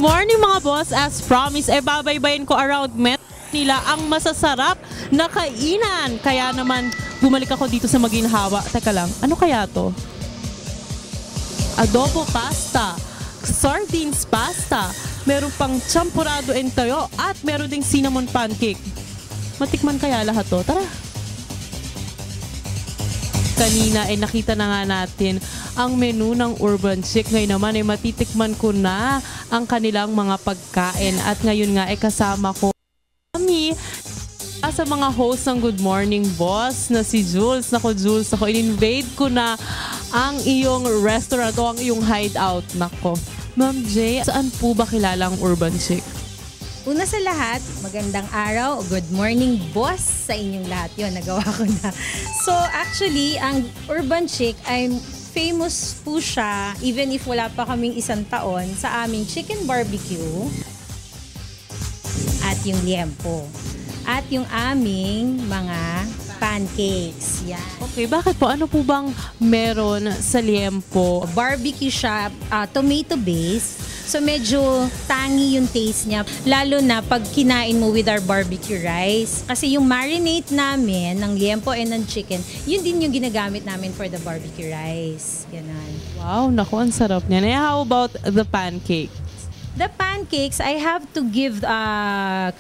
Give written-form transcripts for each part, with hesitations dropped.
morning mga boss, as promised, babaybayin ko around Met nila ang masasarap na kainan. Kaya naman, bumalik ako dito sa Maginhawa. Teka lang, ano kaya to? Adobo pasta, sardines pasta, meron pang champurado and toyo, at meron ding cinnamon pancake. Matikman kaya lahat to? Tara! Kanina ay nakita na nga natin ang menu ng Urban Chic. Ngayon naman ay matitikman ko na ang kanilang mga pagkain. At ngayon nga ay kasama ko kami sa mga host ng Good Morning Boss na si Jules. Nako Jules, ako in-invade ko na ang iyong restaurant o ang iyong hideout. Nako. Ma'am J, saan po ba kilala ang Urban Chic? Una sa lahat, magandang araw o good morning boss sa inyong lahat. Yun, nagawa ko na. So actually, ang Urban Chic ay famous po siya even if wala pa kaming isang taon sa aming chicken barbecue at yung liempo at yung aming mga pancakes. Yan. Okay, bakit po? Ano po bang meron sa liempo? Barbecue siya, tomato based. So medyo tangy yung taste niya. Lalo na pag kinain mo with our barbecue rice. Kasi yung marinade namin ng liempo and ng chicken, yun din yung ginagamit namin for the barbecue rice. Ganun. Wow, naku, ang sarap niyan. Eh, how about the pancake? The pancakes, I have to give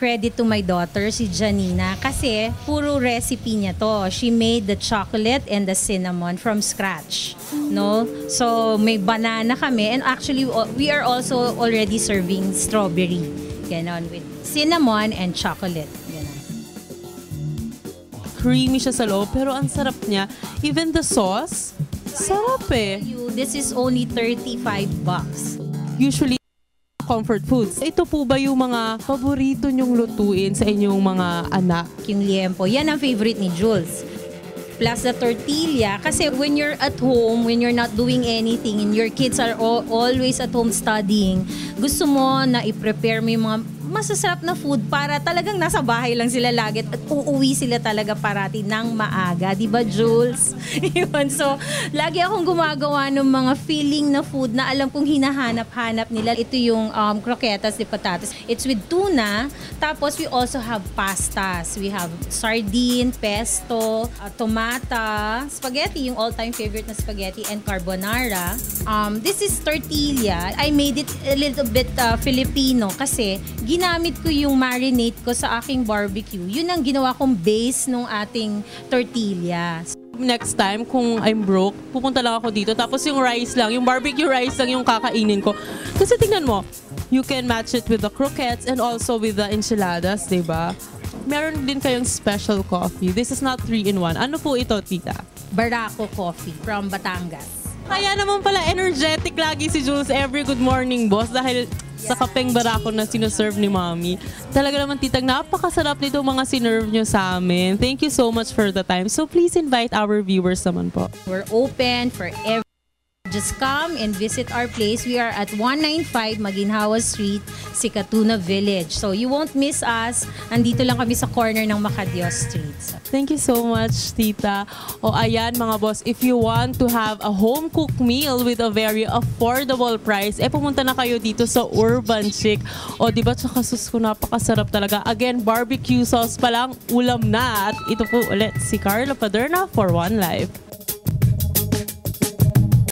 credit to my daughter, si Janina, kasi puro recipe niya to. She made the chocolate and the cinnamon from scratch. No? So, may banana kami. And actually, we are also already serving strawberry. Ganon, with cinnamon and chocolate. Ganon. Creamy siya sa loob, pero ang sarap niya. Even the sauce, sarap eh. This is only $35. Usually, comfort foods. Ito po ba yung mga paborito nyong lutuin sa inyong mga anak? Yung liempo, yan ang favorite ni Jules. Plus the tortilla, kasi when you're at home, when you're not doing anything, and your kids are always at home studying, gusto mo na i-prepare mo yung mga masasarap na food para talagang nasa bahay lang sila lagi at uuwi sila talaga parati ng maaga. Diba, Jules? Yun. So, lagi akong gumagawa ng mga feeling na food na alam kong hinahanap-hanap nila. Ito yung croquetas de patatas. It's with tuna. Tapos, we also have pastas. We have sardine, pesto, tomata, spaghetti, yung all-time favorite na spaghetti, and carbonara. This is tortilla. I made it a little bit Filipino kasi ginamit ko yung marinade ko sa aking barbecue. Yun ang ginawa kong base ng ating tortilla. Next time, kung I'm broke, pupunta lang ako dito. Tapos yung rice lang, yung barbecue rice lang yung kakainin ko. Kasi tingnan mo, you can match it with the croquettes and also with the enchiladas, diba? Meron din kayong special coffee. This is not 3-in-1. Ano po ito, tita? Barako Coffee from Batangas. Kaya naman pala energetic lagi si Jules every Good Morning Boss dahil sa kapeng barako na sinuserve ni Mommy. Talaga naman titag, napakasarap nito mga sinerve nyo sa amin. Thank you so much for the time. So please invite our viewers naman po. We're open for every. Just come and visit our place. We are at 195 Maginhawa Street, Sikatuna Village. So you won't miss us. Andito lang kami sa corner ng Macadios Street. Thank you so much, tita. O ayan mga boss, if you want to have a home-cooked meal with a very affordable price, pumunta na kayo dito sa Urban Chic. O diba, tsaka sus ko, napakasarap talaga. Again, barbecue sauce pa lang, ulam na. At ito po ulit si Carla Paderna for One Life.